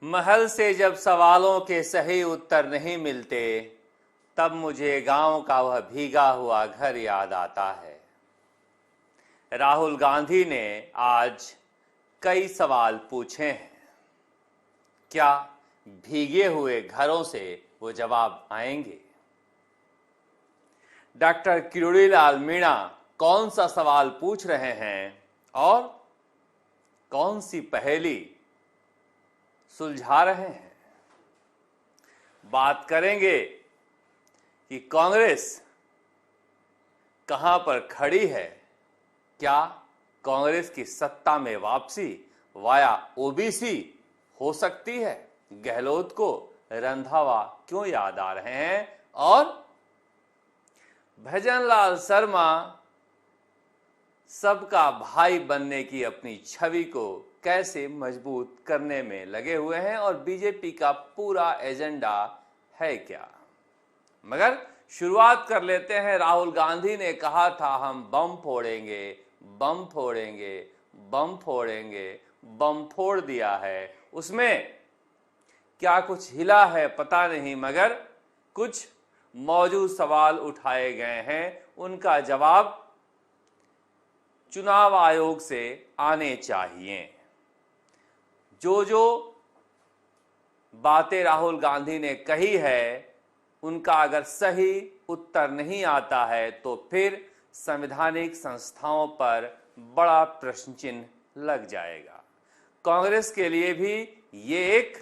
महल से जब सवालों के सही उत्तर नहीं मिलते, तब मुझे गांव का वह भीगा हुआ घर याद आता है। राहुल गांधी ने आज कई सवाल पूछे हैं। क्या भीगे हुए घरों से वो जवाब आएंगे? डॉक्टर किरोड़ीलाल मीणा कौन सा सवाल पूछ रहे हैं और कौन सी पहेली सुलझा रहे हैं? बात करेंगे कि कांग्रेस कहां पर खड़ी है। क्या कांग्रेस की सत्ता में वापसी वाया ओबीसी हो सकती है? गहलोत को रंधावा क्यों याद आ रहे हैं? और भजनलाल शर्मा सबका भाई बनने की अपनी छवि को कैसे मजबूत करने में लगे हुए हैं और बीजेपी का पूरा एजेंडा है क्या? मगर शुरुआत कर लेते हैं। राहुल गांधी ने कहा था हम बम फोड़ेंगे, बम फोड़ेंगे, बम फोड़ेंगे, बम फोड़ दिया है। उसमें क्या कुछ हिला है पता नहीं, मगर कुछ मौजूद सवाल उठाए गए हैं, उनका जवाब चुनाव आयोग से आने चाहिए। जो बातें राहुल गांधी ने कही है, उनका अगर सही उत्तर नहीं आता है तो फिर संवैधानिक संस्थाओं पर बड़ा प्रश्न चिन्ह लग जाएगा। कांग्रेस के लिए भी ये एक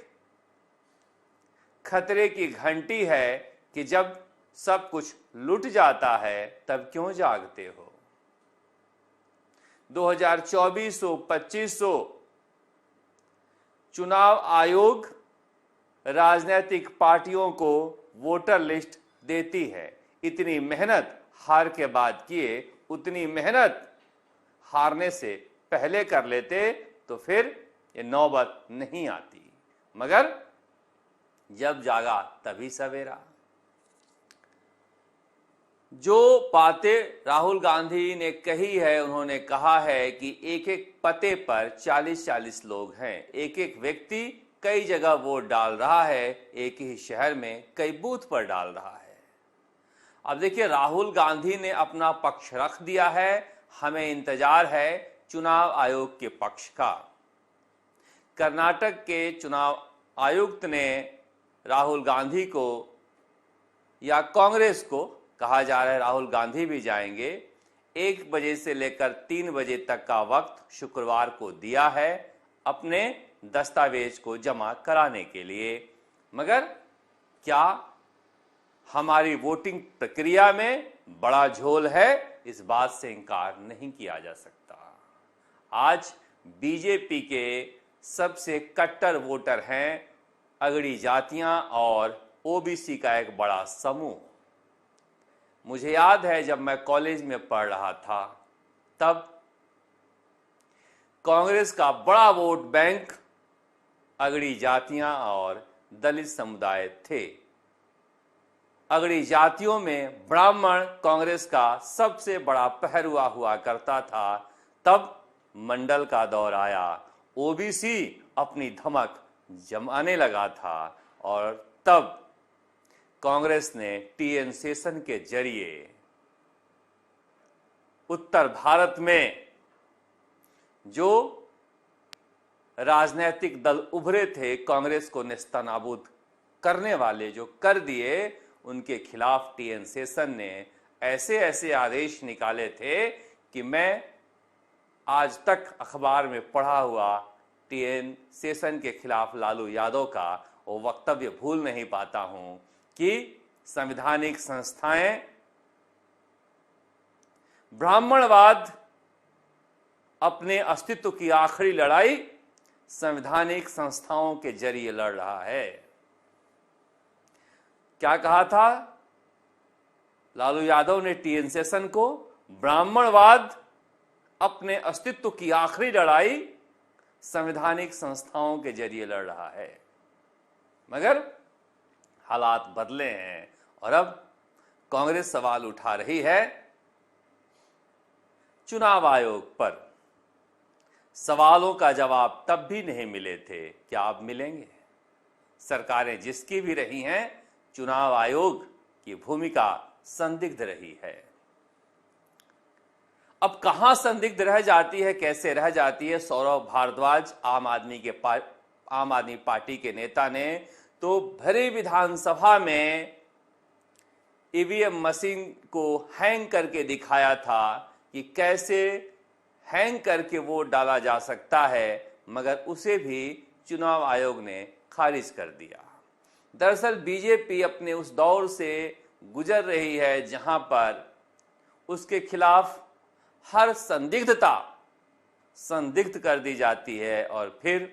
खतरे की घंटी है कि जब सब कुछ लुट जाता है तब क्यों जागते हो। 2024-25 चुनाव आयोग राजनीतिक पार्टियों को वोटर लिस्ट देती है। इतनी मेहनत हार के बाद किए, उतनी मेहनत हारने से पहले कर लेते तो फिर ये नौबत नहीं आती। मगर जब जागा तभी सवेरा। जो बातें राहुल गांधी ने कही है, उन्होंने कहा है कि एक एक पते पर 40-40 लोग हैं। एक एक व्यक्ति कई जगह वोट डाल रहा है, एक ही शहर में कई बूथ पर डाल रहा है। अब देखिए, राहुल गांधी ने अपना पक्ष रख दिया है, हमें इंतजार है चुनाव आयोग के पक्ष का। कर्नाटक के चुनाव आयुक्त ने राहुल गांधी को, या कांग्रेस को कहा जा रहा है, राहुल गांधी भी जाएंगे, 1 बजे से लेकर 3 बजे तक का वक्त शुक्रवार को दिया है अपने दस्तावेज को जमा कराने के लिए। मगर क्या हमारी वोटिंग प्रक्रिया में बड़ा झोल है? इस बात से इनकार नहीं किया जा सकता। आज बीजेपी के सबसे कट्टर वोटर हैं अगड़ी जातियां और ओबीसी का एक बड़ा समूह। मुझे याद है जब मैं कॉलेज में पढ़ रहा था, तब कांग्रेस का बड़ा वोट बैंक अगड़ी जातियां और दलित समुदाय थे। अगड़ी जातियों में ब्राह्मण कांग्रेस का सबसे बड़ा पहरुआ हुआ करता था। तब मंडल का दौर आया, ओबीसी अपनी धमक जमाने लगा था और तब कांग्रेस ने टीएन शेषन के जरिए उत्तर भारत में जो राजनीतिक दल उभरे थे, कांग्रेस को नेस्तनाबूद करने वाले जो कर दिए, उनके खिलाफ टीएन शेषन ने ऐसे ऐसे आदेश निकाले थे कि मैं आज तक अखबार में पढ़ा हुआ टीएन शेषन के खिलाफ लालू यादव का वो वक्तव्य भूल नहीं पाता हूं कि संवैधानिक संस्थाएं ब्राह्मणवाद अपने अस्तित्व की आखिरी लड़ाई संवैधानिक संस्थाओं के जरिए लड़ रहा है। क्या कहा था लालू यादव ने टीएन शेषन को? ब्राह्मणवाद अपने अस्तित्व की आखिरी लड़ाई संवैधानिक संस्थाओं के जरिए लड़ रहा है। मगर हालात बदले हैं और अब कांग्रेस सवाल उठा रही है चुनाव आयोग पर। सवालों का जवाब तब भी नहीं मिले थे, क्या अब मिलेंगे? सरकारें जिसकी भी रही हैं, चुनाव आयोग की भूमिका संदिग्ध रही है। अब कहां संदिग्ध रह जाती है, कैसे रह जाती है? सौरभ भारद्वाज आम आदमी पार्टी के नेता ने तो भरी विधानसभा में ईवीएम मशीन को हैंग करके दिखाया था कि कैसे हैंग करके वोट डाला जा सकता है, मगर उसे भी चुनाव आयोग ने खारिज कर दिया। दरअसल बीजेपी अपने उस दौर से गुजर रही है जहां पर उसके खिलाफ हर संदिग्धता संदिग्ध कर दी जाती है और फिर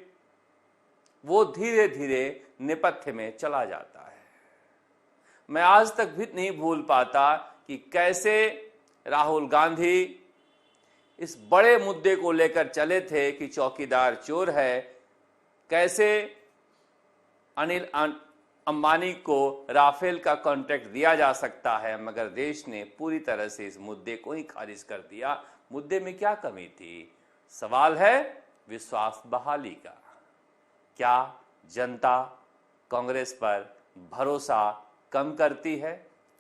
वो धीरे धीरे नेपथ्य में चला जाता है। मैं आज तक भी नहीं भूल पाता कि कैसे राहुल गांधी इस बड़े मुद्दे को लेकर चले थे कि चौकीदार चोर है, कैसे अनिल अंबानी को राफेल का कॉन्ट्रैक्ट दिया जा सकता है, मगर देश ने पूरी तरह से इस मुद्दे को ही खारिज कर दिया। मुद्दे में क्या कमी थी? सवाल है विश्वास बहाली का। क्या जनता कांग्रेस पर भरोसा कम करती है?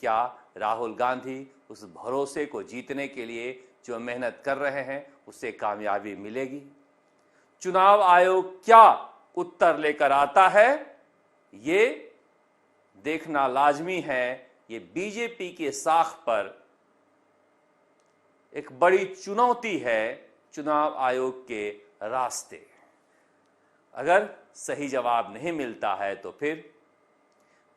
क्या राहुल गांधी उस भरोसे को जीतने के लिए जो मेहनत कर रहे हैं उससे कामयाबी मिलेगी? चुनाव आयोग क्या उत्तर लेकर आता है, ये देखना लाजमी है। ये बीजेपी के साख पर एक बड़ी चुनौती है चुनाव आयोग के रास्ते। अगर सही जवाब नहीं मिलता है तो फिर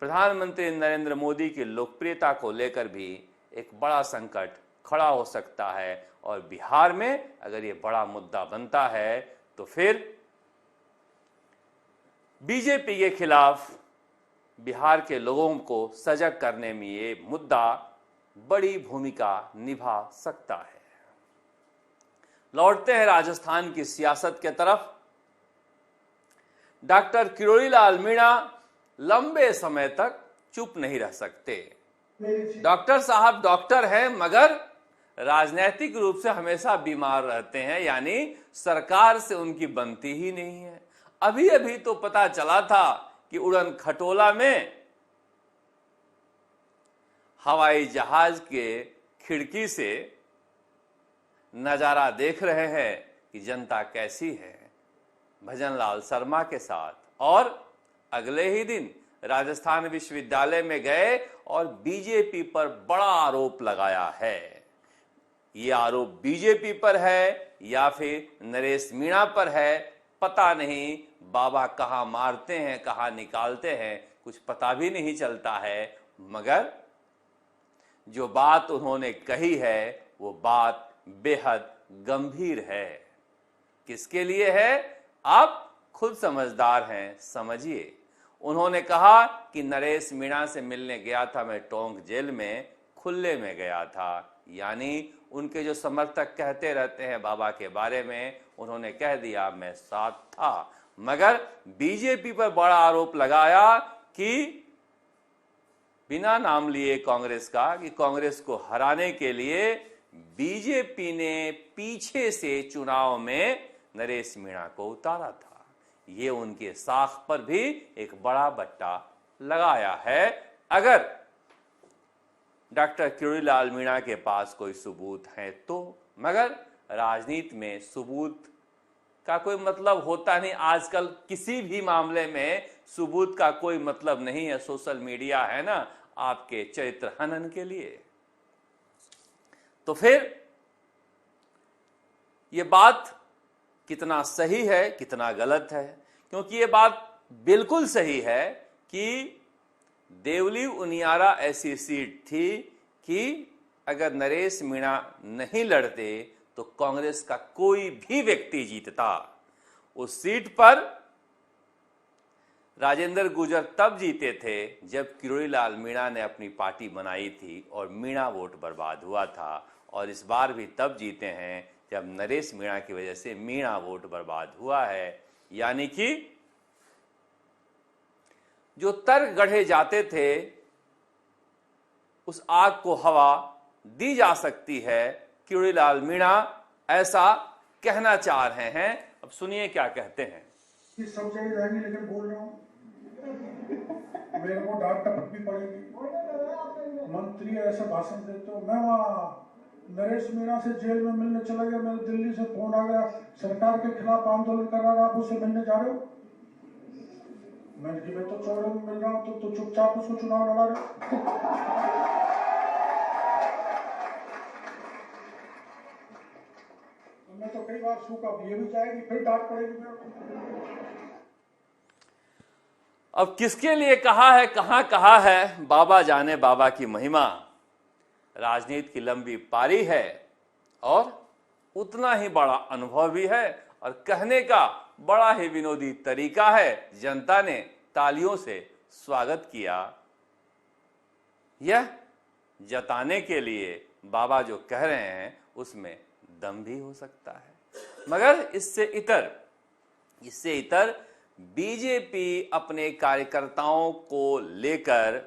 प्रधानमंत्री नरेंद्र मोदी की लोकप्रियता को लेकर भी एक बड़ा संकट खड़ा हो सकता है। और बिहार में अगर ये बड़ा मुद्दा बनता है तो फिर बीजेपी के खिलाफ बिहार के लोगों को सजग करने में ये मुद्दा बड़ी भूमिका निभा सकता है। लौटते हैं राजस्थान की सियासत के तरफ। डॉक्टर किरोड़ीलाल मीणा लंबे समय तक चुप नहीं रह सकते। डॉक्टर साहब डॉक्टर हैं मगर राजनीतिक रूप से हमेशा बीमार रहते हैं, यानी सरकार से उनकी बनती ही नहीं है। अभी अभी तो पता चला था कि उड़न खटोला में हवाई जहाज के खिड़की से नजारा देख रहे हैं कि जनता कैसी है भजनलाल शर्मा के साथ, और अगले ही दिन राजस्थान विश्वविद्यालय में गए और बीजेपी पर बड़ा आरोप लगाया है। ये आरोप बीजेपी पर है या फिर नरेश मीणा पर है, पता नहीं। बाबा कहां मारते हैं कहां निकालते हैं कुछ पता भी नहीं चलता है, मगर जो बात उन्होंने कही है वो बात बेहद गंभीर है। किसके लिए है? आप खुद समझदार हैं, समझिए। उन्होंने कहा कि नरेश मीणा से मिलने गया था, मैं टोंक जेल में खुले में गया था। यानी उनके जो समर्थक कहते रहते हैं बाबा के बारे में, उन्होंने कह दिया मैं साथ था। मगर बीजेपी पर बड़ा आरोप लगाया कि बिना नाम लिए कांग्रेस का, कि कांग्रेस को हराने के लिए बीजेपी ने पीछे से चुनाव में नरेश मीणा को उतारा था। ये उनके साख पर भी एक बड़ा बट्टा लगाया है। अगर डॉक्टर किरोड़ीलाल मीणा के पास कोई सबूत है तो, मगर राजनीति में सबूत का कोई मतलब होता नहीं। आजकल किसी भी मामले में सबूत का कोई मतलब नहीं है। सोशल मीडिया है ना आपके चरित्र हनन के लिए। तो फिर ये बात कितना सही है कितना गलत है? क्योंकि ये बात बिल्कुल सही है कि देवली उनियारा ऐसी सीट थी कि अगर नरेश मीणा नहीं लड़ते तो कांग्रेस का कोई भी व्यक्ति जीतता। उस सीट पर राजेंद्र गुर्जर तब जीते थे जब किरोड़ीलाल मीणा ने अपनी पार्टी बनाई थी और मीणा वोट बर्बाद हुआ था, और इस बार भी तब जीते हैं जब नरेश मीणा की वजह से मीणा वोट बर्बाद हुआ है। यानी कि जो तर्क गढ़े जाते थे उस आग को हवा दी जा सकती है। किरोड़ीलाल मीणा ऐसा कहना चाह रहे हैं। अब सुनिए क्या कहते हैं। सब जगह जाएंगे लेकिन बोल रहा हूं डांट टपक भी पड़ेगी। मंत्री ऐसे भाषण देते हो। मैं वहाँ नरेश मीणा से जेल में मिलने चला गया, मेरे दिल्ली से फोन आ गया, सरकार के खिलाफ आंदोलन कर रहा, आप उसे मिलने जा रहे हो? मैंने कि मैं तो चौड़े में मिल रहा हूँ, तो चुपचाप उसको चुनाव लड़ा रहे हो। मैं तो कई बार सूखा, ये भी जाएगी, फिर डांट पड़ेगी मेरे को। अब किसके लिए कहा है, कहां कहा है, बाबा जाने बाबा की महिमा। राजनीति की लंबी पारी है और उतना ही बड़ा अनुभव भी है और कहने का बड़ा ही विनोदी तरीका है। जनता ने तालियों से स्वागत किया। यह जताने के लिए बाबा जो कह रहे हैं उसमें दम भी हो सकता है। मगर इससे इतर बीजेपी अपने कार्यकर्ताओं को लेकर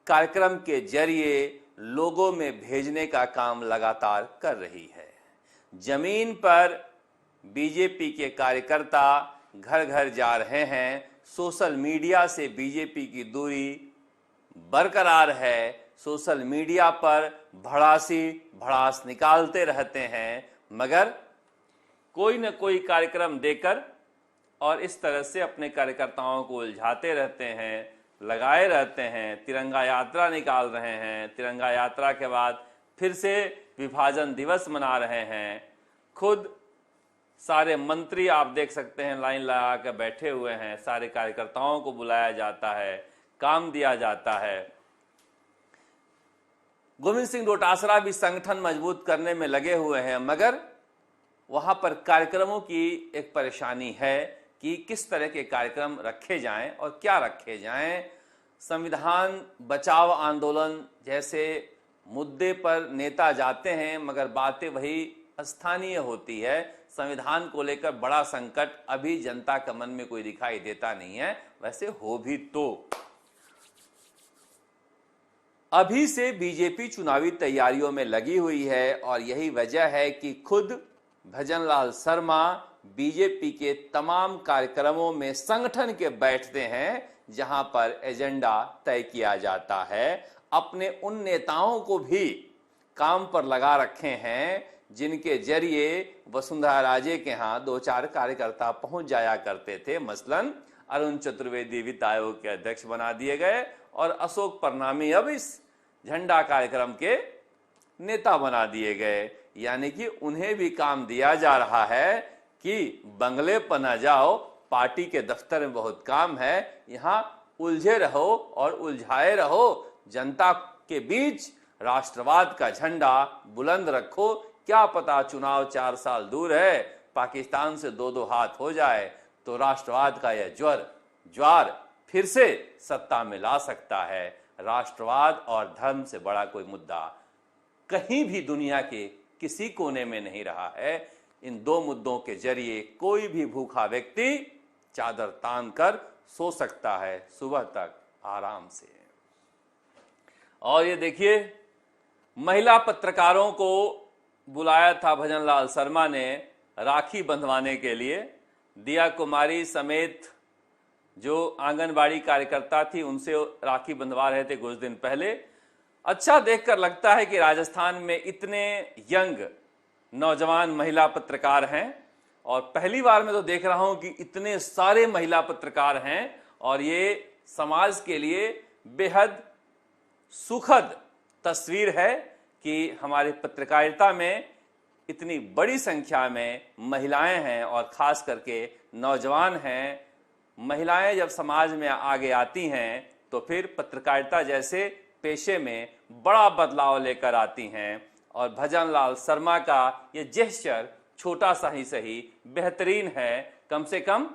कार्यक्रम के जरिए लोगों में भेजने का काम लगातार कर रही है। जमीन पर बीजेपी के कार्यकर्ता घर घर जा रहे हैं। सोशल मीडिया से बीजेपी की दूरी बरकरार है। सोशल मीडिया पर भड़ास निकालते रहते हैं, मगर कोई न कोई कार्यक्रम देकर और इस तरह से अपने कार्यकर्ताओं को उलझाते रहते हैं, लगाए रहते हैं। तिरंगा यात्रा निकाल रहे हैं, तिरंगा यात्रा के बाद फिर से विभाजन दिवस मना रहे हैं। खुद सारे मंत्री आप देख सकते हैं लाइन लगा कर बैठे हुए हैं। सारे कार्यकर्ताओं को बुलाया जाता है, काम दिया जाता है। गोविंद सिंह डोटासरा भी संगठन मजबूत करने में लगे हुए हैं, मगर वहां पर कार्यक्रमों की एक परेशानी है कि किस तरह के कार्यक्रम रखे जाएं और क्या रखे जाएं। संविधान बचाव आंदोलन जैसे मुद्दे पर नेता जाते हैं, मगर बातें वही स्थानीय होती है। संविधान को लेकर बड़ा संकट अभी जनता के मन में कोई दिखाई देता नहीं है। वैसे हो भी तो अभी से बीजेपी चुनावी तैयारियों में लगी हुई है और यही वजह है कि खुद भजनलाल शर्मा बीजेपी के तमाम कार्यक्रमों में संगठन के बैठते हैं, जहां पर एजेंडा तय किया जाता है। अपने उन नेताओं को भी काम पर लगा रखे हैं जिनके जरिए वसुंधरा राजे के यहाँ 2-4 कार्यकर्ता पहुंच जाया करते थे। मसलन अरुण चतुर्वेदी वित्त आयोग के अध्यक्ष बना दिए गए और अशोक परनामी अब इस झंडा कार्यक्रम के नेता बना दिए गए। यानी कि उन्हें भी काम दिया जा रहा है कि बंगले पर न जाओ, पार्टी के दफ्तर में बहुत काम है, यहाँ उलझे रहो और उलझाए रहो। जनता के बीच राष्ट्रवाद का झंडा बुलंद रखो। क्या पता चुनाव 4 साल दूर है, पाकिस्तान से 2-2 हाथ हो जाए तो राष्ट्रवाद का यह ज्वार फिर से सत्ता में ला सकता है। राष्ट्रवाद और धर्म से बड़ा कोई मुद्दा कहीं भी दुनिया के किसी कोने में नहीं रहा है। इन 2 मुद्दों के जरिए कोई भी भूखा व्यक्ति चादर तान कर सो सकता है सुबह तक आराम से। और ये देखिए, महिला पत्रकारों को बुलाया था भजनलाल शर्मा ने राखी बंधवाने के लिए। दिया कुमारी समेत जो आंगनबाड़ी कार्यकर्ता थी उनसे राखी बंधवा रहे थे कुछ दिन पहले। अच्छा देखकर लगता है कि राजस्थान में इतने यंग नौजवान महिला पत्रकार हैं और पहली बार मैं तो देख रहा हूं कि इतने सारे महिला पत्रकार हैं और ये समाज के लिए बेहद सुखद तस्वीर है कि हमारे पत्रकारिता में इतनी बड़ी संख्या में महिलाएं हैं और खास करके नौजवान हैं। महिलाएं जब समाज में आगे आती हैं तो फिर पत्रकारिता जैसे पेशे में बड़ा बदलाव लेकर आती हैं। और भजनलाल शर्मा का ये जेस्चर छोटा सा ही सही बेहतरीन है। कम से कम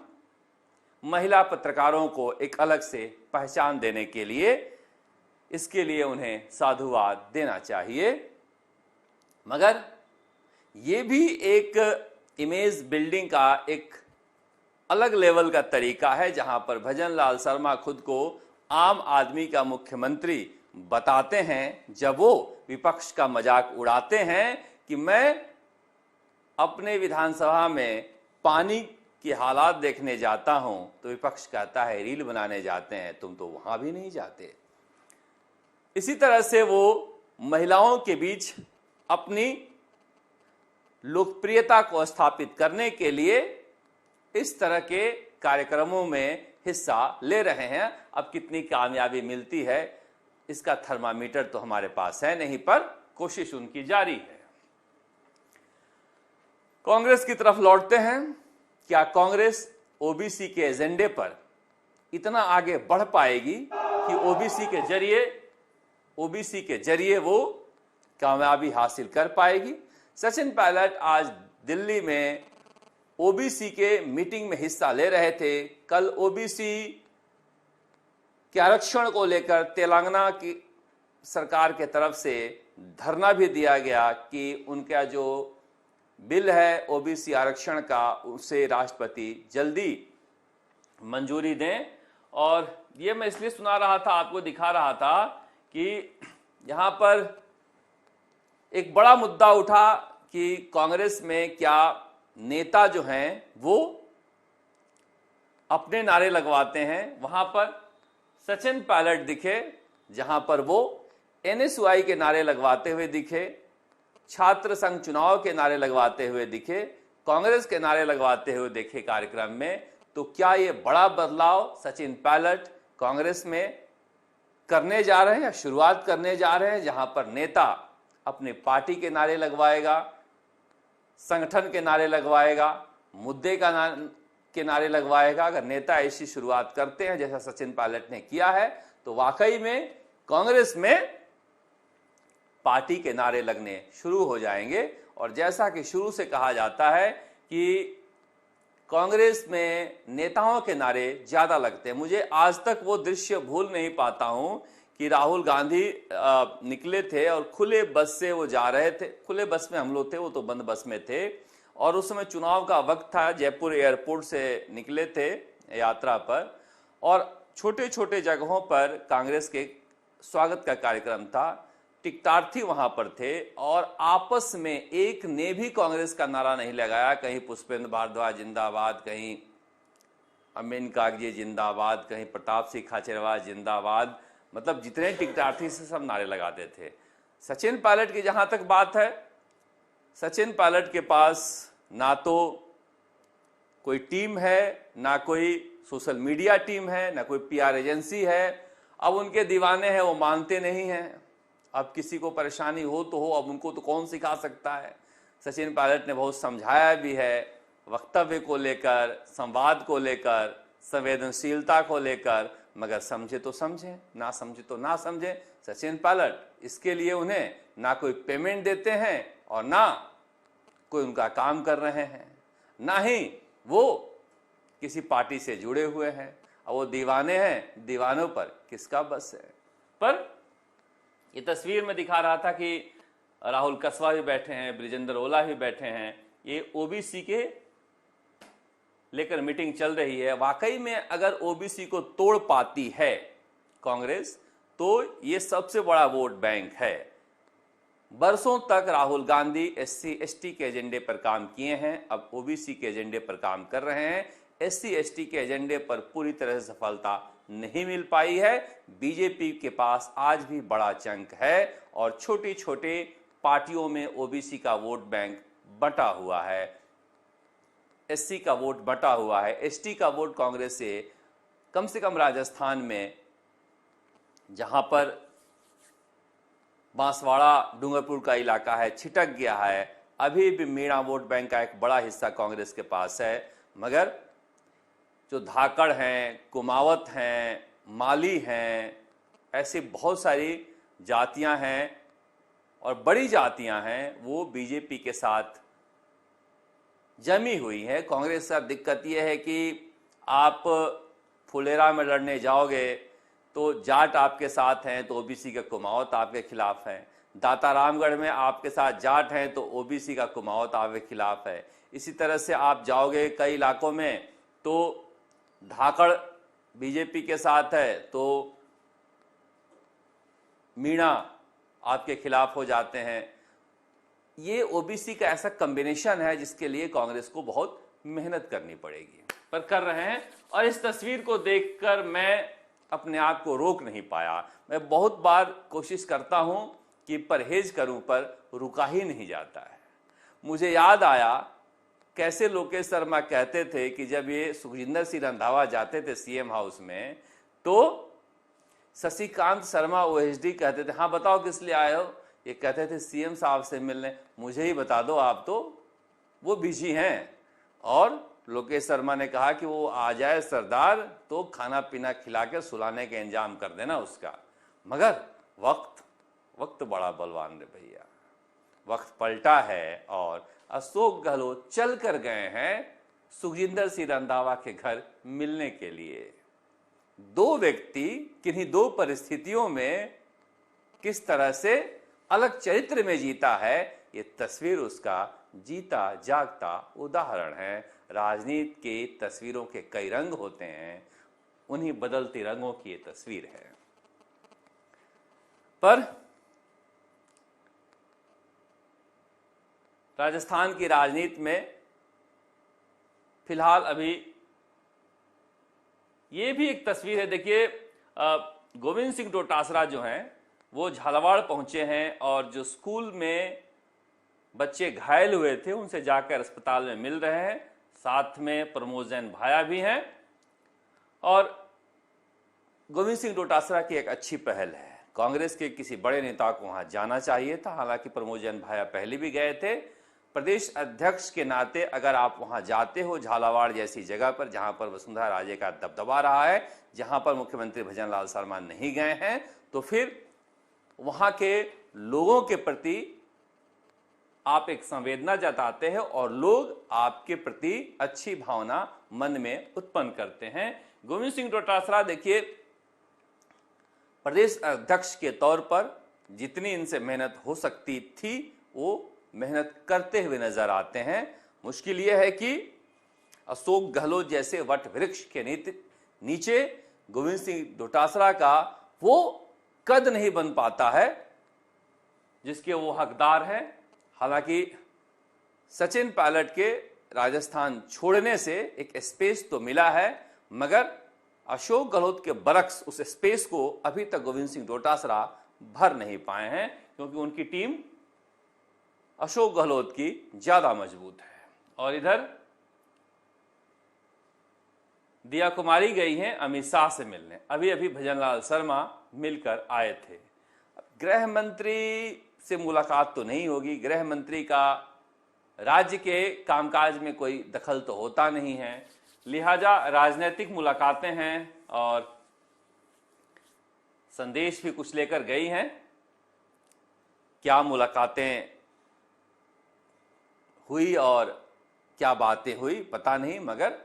महिला पत्रकारों को एक अलग से पहचान देने के लिए, इसके लिए उन्हें साधुवाद देना चाहिए। मगर ये भी एक इमेज बिल्डिंग का एक अलग लेवल का तरीका है, जहां पर भजनलाल शर्मा खुद को आम आदमी का मुख्यमंत्री बताते हैं जब वो विपक्ष का मजाक उड़ाते हैं कि मैं अपने विधानसभा में पानी कि हालात देखने जाता हूं तो विपक्ष कहता है रील बनाने जाते हैं, तुम तो वहां भी नहीं जाते। इसी तरह से वो महिलाओं के बीच अपनी लोकप्रियता को स्थापित करने के लिए इस तरह के कार्यक्रमों में हिस्सा ले रहे हैं। अब कितनी कामयाबी मिलती है इसका थर्मामीटर तो हमारे पास है नहीं, पर कोशिश उनकी जारी है। कांग्रेस की तरफ लौटते हैं। क्या कांग्रेस ओबीसी के एजेंडे पर इतना आगे बढ़ पाएगी कि ओबीसी के जरिए वो कामयाबी हासिल कर पाएगी? सचिन पायलट आज दिल्ली में ओबीसी के मीटिंग में हिस्सा ले रहे थे। कल ओबीसी के आरक्षण को लेकर तेलंगाना की सरकार के तरफ से धरना भी दिया गया कि उनका जो बिल है ओबीसी आरक्षण का, उसे राष्ट्रपति जल्दी मंजूरी दें। और ये मैं इसलिए सुना रहा था, आपको दिखा रहा था कि यहां पर एक बड़ा मुद्दा उठा कि कांग्रेस में क्या नेता जो हैं वो अपने नारे लगवाते हैं। वहां पर सचिन पायलट दिखे, जहां पर वो एनएसयूआई के नारे लगवाते हुए दिखे, छात्र संघ चुनाव के नारे लगवाते हुए दिखे, कांग्रेस के नारे लगवाते हुए देखे कार्यक्रम में। तो क्या ये बड़ा बदलाव सचिन पायलट कांग्रेस में करने जा रहे हैं या शुरुआत करने जा रहे हैं, जहां पर नेता अपने पार्टी के नारे लगवाएगा, संगठन के नारे लगवाएगा, मुद्दे के नारे लगवाएगा? अगर नेता ऐसी शुरुआत करते हैं जैसा सचिन पायलट ने किया है तो वाकई में कांग्रेस में पार्टी के नारे लगने शुरू हो जाएंगे। और जैसा कि शुरू से कहा जाता है कि कांग्रेस में नेताओं के नारे ज्यादा लगते हैं। मुझे आज तक वो दृश्य भूल नहीं पाता हूं कि राहुल गांधी निकले थे और खुले बस से वो जा रहे थे। खुले बस में हम लोग थे, वो तो बंद बस में थे, और उस समय चुनाव का वक्त था। जयपुर एयरपोर्ट से निकले थे यात्रा पर, और छोटे छोटे जगहों पर कांग्रेस के स्वागत का कार्यक्रम था। टिकटार्थी वहां पर थे और आपस में एक ने भी कांग्रेस का नारा नहीं लगाया। कहीं पुष्पेंद्र भारद्वाज जिंदाबाद, कहीं अमीन कागजी जिंदाबाद, कहीं प्रताप सिंह खाचरियावास जिंदाबाद। मतलब जितने टिकटार्थी से सब नारे लगाते थे। सचिन पायलट की जहां तक बात है, सचिन पायलट के पास ना तो कोई टीम है, ना कोई सोशल मीडिया टीम है, ना कोई पीआर एजेंसी है। अब उनके दीवाने हैं, वो मानते नहीं हैं। अब किसी को परेशानी हो तो हो, अब उनको तो कौन सिखा सकता है। सचिन पायलट ने बहुत समझाया भी है वक्तव्य को लेकर, संवाद को लेकर, संवेदनशीलता को लेकर, मगर समझे तो समझे, ना समझे तो ना समझे। सचिन पायलट इसके लिए उन्हें ना कोई पेमेंट देते हैं और ना कोई उनका काम कर रहे हैं, ना ही वो किसी पार्टी से जुड़े हुए हैं। और वो दीवाने हैं, दीवानों पर किसका बस है। पर ये तस्वीर में दिखा रहा था कि राहुल कसवा भी बैठे हैं, ब्रिजेंद्र ओला भी बैठे हैं। ये ओबीसी के लेकर मीटिंग चल रही है। वाकई में अगर ओबीसी को तोड़ पाती है कांग्रेस तो ये सबसे बड़ा वोट बैंक है। बरसों तक राहुल गांधी एससी एसटी के एजेंडे पर काम किए हैं, अब ओबीसी के एजेंडे पर काम कर रहे हैं। एससी एसटी के एजेंडे पर पूरी तरह से सफलता नहीं मिल पाई है। बीजेपी के पास आज भी बड़ा चंक है और छोटी छोटी पार्टियों में ओबीसी का वोट बैंक बटा हुआ है, एससी का वोट बटा हुआ है। एसटी का वोट कांग्रेस से कम राजस्थान में, जहां पर बांसवाड़ा डूंगरपुर का इलाका है, छिटक गया है। अभी भी मीणा वोट बैंक का एक बड़ा हिस्सा कांग्रेस के पास है। मगर जो धाकड़ हैं, कुमावत हैं, माली हैं, ऐसी बहुत सारी जातियां हैं और बड़ी जातियां हैं, वो बीजेपी के साथ जमी हुई है। कांग्रेस का दिक्कत यह है कि आप फुलेरा में लड़ने जाओगे तो जाट आपके साथ हैं तो ओबीसी का कुमावत आपके खिलाफ है। दातारामगढ़ में आपके साथ जाट हैं तो ओबीसी का कुमावत आपके खिलाफ है। इसी तरह से आप जाओगे कई इलाकों में तो धाकड़ बीजेपी के साथ है तो मीणा आपके खिलाफ हो जाते हैं। ये ओबीसी का ऐसा कॉम्बिनेशन है जिसके लिए कांग्रेस को बहुत मेहनत करनी पड़ेगी, पर कर रहे हैं। और इस तस्वीर को देखकर मैं अपने आप को रोक नहीं पाया। मैं बहुत बार कोशिश करता हूं कि परहेज करूं, पर रुका ही नहीं जाता है। मुझे याद आया कैसे लोकेश शर्मा कहते थे कि जब ये सुखजिंदर सिंह रंधावा जाते थे सीएम हाउस में, तो शशिकांत शर्मा ओएसडी कहते थे, हाँ बताओ किस लिए आए हो? ये कहते थे सीएम साहब से मिलने। मुझे ही बता दो, आप तो वो बिजी हैं। और लोकेश शर्मा ने कहा कि वो आ जाए सरदार तो खाना पीना खिला के सुलाने का इंतजाम कर देना उसका। मगर वक्त बड़ा बलवान है भैया, वक्त पलटा है और अशोक गहलोत चल कर गए हैं सुखजिंदर सिंह रंधावा के घर मिलने के लिए। दो व्यक्ति किन्हीं दो परिस्थितियों में किस तरह से अलग चरित्र में जीता है, ये तस्वीर उसका जीता जागता उदाहरण है। राजनीति की तस्वीरों के कई रंग होते हैं, उन्हीं बदलते रंगों की ये तस्वीर है। पर राजस्थान की राजनीति में फिलहाल अभी ये भी एक तस्वीर है। देखिए, गोविंद सिंह डोटासरा जो हैं वो झालावाड़ पहुंचे हैं और जो स्कूल में बच्चे घायल हुए थे उनसे जाकर अस्पताल में मिल रहे हैं। साथ में प्रमोद जैन भाया भी हैं और गोविंद सिंह डोटासरा की एक अच्छी पहल है। कांग्रेस के किसी बड़े नेता को वहां जाना चाहिए था, हालांकि प्रमोद जैन भाया पहले भी गए थे। प्रदेश अध्यक्ष के नाते अगर आप वहां जाते हो झालावाड़ जैसी जगह पर जहां पर वसुंधरा राजे का दबदबा रहा है, जहां पर मुख्यमंत्री भजन लाल शर्मा नहीं गए हैं, तो फिर वहां के लोगों के प्रति आप एक संवेदना जताते हैं और लोग आपके प्रति अच्छी भावना मन में उत्पन्न करते हैं। गोविंद सिंह डोटासरा देखिए, प्रदेश अध्यक्ष के तौर पर जितनी इनसे मेहनत हो सकती थी वो मेहनत करते हुए नजर आते हैं। मुश्किल यह है कि अशोक गहलोत जैसे वट वृक्ष के नीचे गोविंद सिंह डोटासरा का वो कद नहीं बन पाता है जिसके वो हकदार हैं। हालांकि सचिन पायलट के राजस्थान छोड़ने से एक स्पेस तो मिला है, मगर अशोक गहलोत के बरक्स उस स्पेस को अभी तक गोविंद सिंह डोटासरा भर नहीं पाए हैं, क्योंकि उनकी टीम अशोक गहलोत की ज्यादा मजबूत है। और इधर दिया कुमारी गई हैं अमित शाह से मिलने। अभी अभी भजन लाल शर्मा मिलकर आए थे। गृह मंत्री से मुलाकात तो नहीं होगी, गृह मंत्री का राज्य के कामकाज में कोई दखल तो होता नहीं है, लिहाजा राजनीतिक मुलाकातें हैं और संदेश भी कुछ लेकर गई हैं। क्या मुलाकातें हुई और क्या बातें हुई पता नहीं, मगर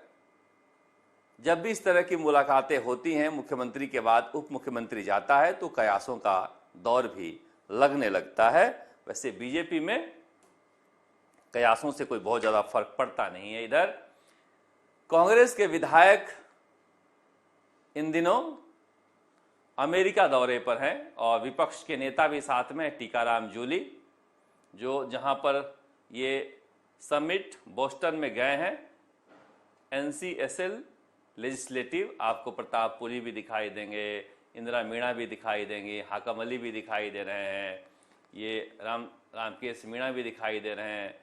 जब भी इस तरह की मुलाकातें होती हैं, मुख्यमंत्री के बाद उप मुख्यमंत्री जाता है तो कयासों का दौर भी लगने लगता है। वैसे बीजेपी में कयासों से कोई बहुत ज्यादा फर्क पड़ता नहीं है। इधर कांग्रेस के विधायक इन दिनों अमेरिका दौरे पर हैं और विपक्ष के नेता भी साथ में, टीकाराम जूली, जो जहां पर ये समिट बोस्टन में गए हैं। NCSL लेजिस्लेटिव, आपको प्रताप पुरी भी दिखाई देंगे, इंदिरा मीणा भी दिखाई देंगे, हाकम अली भी दिखाई दे रहे हैं, ये रामकेश मीणा भी दिखाई दे रहे हैं।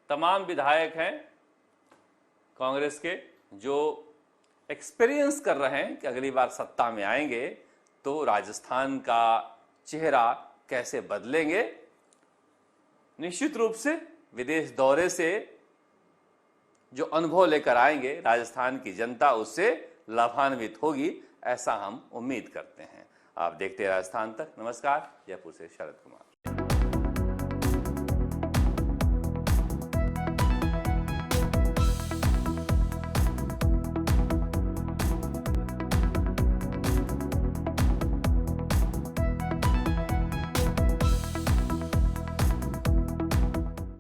तमाम विधायक हैं कांग्रेस के जो एक्सपीरियंस कर रहे हैं कि अगली बार सत्ता में आएंगे तो राजस्थान का चेहरा कैसे बदलेंगे। निश्चित रूप से विदेश दौरे से जो अनुभव लेकर आएंगे राजस्थान की जनता उससे लाभान्वित होगी, ऐसा हम उम्मीद करते हैं। आप देखते हैं राजस्थान तक। नमस्कार, जयपुर से शरद कुमार।